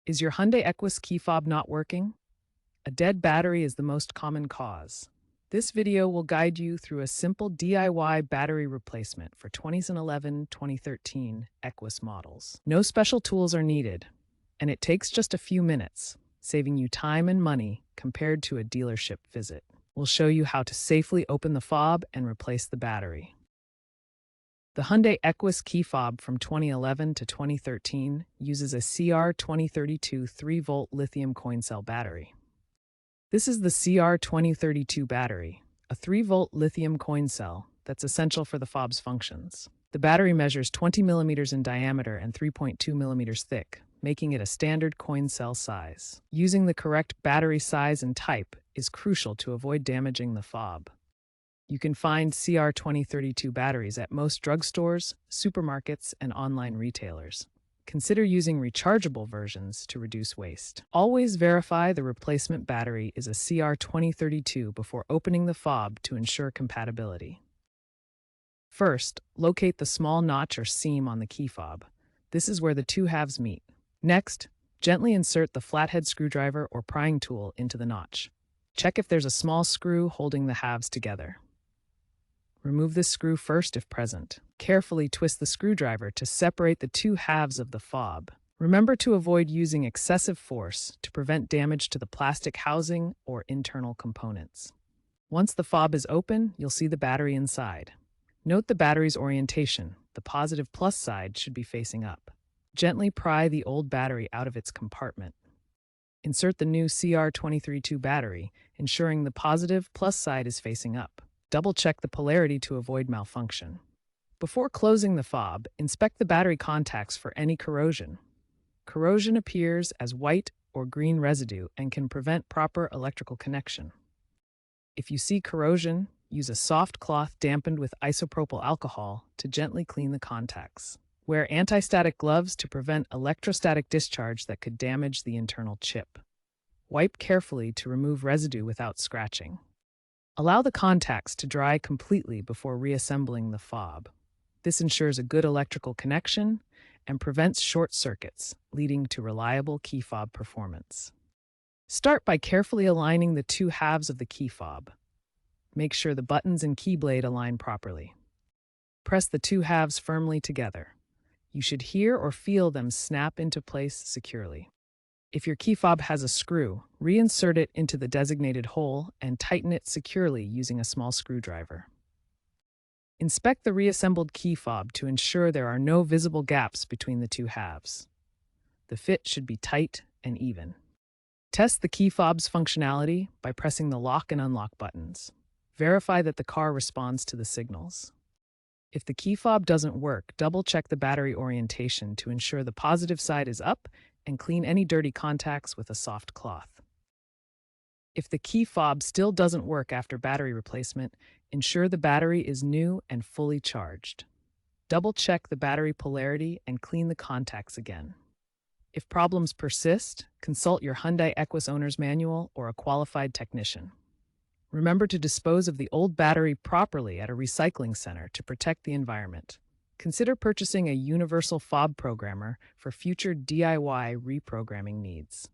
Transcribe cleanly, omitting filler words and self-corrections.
Is your Hyundai Equus key fob not working? A dead battery is the most common cause. This video will guide you through a simple DIY battery replacement for 2011, 2013 Equus models. No special tools are needed, and it takes just a few minutes, saving you time and money compared to a dealership visit. We'll show you how to safely open the fob and replace the battery. The Hyundai Equus key fob from 2011 to 2013 uses a CR2032 3-volt lithium coin cell battery. This is the CR2032 battery, a 3-volt lithium coin cell that's essential for the fob's functions. The battery measures 20 millimeters in diameter and 3.2 millimeters thick, making it a standard coin cell size. Using the correct battery size and type is crucial to avoid damaging the fob. You can find CR2032 batteries at most drugstores, supermarkets, and online retailers. Consider using rechargeable versions to reduce waste. Always verify the replacement battery is a CR2032 before opening the fob to ensure compatibility. First, locate the small notch or seam on the key fob. This is where the two halves meet. Next, gently insert the flathead screwdriver or prying tool into the notch. Check if there's a small screw holding the halves together. Remove the screw first if present. Carefully twist the screwdriver to separate the two halves of the fob. Remember to avoid using excessive force to prevent damage to the plastic housing or internal components. Once the fob is open, you'll see the battery inside. Note the battery's orientation. The positive plus side should be facing up. Gently pry the old battery out of its compartment. Insert the new CR2032 battery, ensuring the positive plus side is facing up. Double-check the polarity to avoid malfunction. Before closing the fob, inspect the battery contacts for any corrosion. Corrosion appears as white or green residue and can prevent proper electrical connection. If you see corrosion, use a soft cloth dampened with isopropyl alcohol to gently clean the contacts. Wear anti-static gloves to prevent electrostatic discharge that could damage the internal chip. Wipe carefully to remove residue without scratching. Allow the contacts to dry completely before reassembling the fob. This ensures a good electrical connection and prevents short circuits, leading to reliable key fob performance. Start by carefully aligning the two halves of the key fob. Make sure the buttons and key blade align properly. Press the two halves firmly together. You should hear or feel them snap into place securely. If your key fob has a screw, reinsert it into the designated hole and tighten it securely using a small screwdriver. Inspect the reassembled key fob to ensure there are no visible gaps between the two halves. The fit should be tight and even. Test the key fob's functionality by pressing the lock and unlock buttons. Verify that the car responds to the signals. If the key fob doesn't work, double-check the battery orientation to ensure the positive side is up and clean any dirty contacts with a soft cloth. If the key fob still doesn't work after battery replacement, ensure the battery is new and fully charged. Double-check the battery polarity and clean the contacts again. If problems persist, consult your Hyundai Equus owner's manual or a qualified technician. Remember to dispose of the old battery properly at a recycling center to protect the environment. Consider purchasing a universal fob programmer for future DIY reprogramming needs.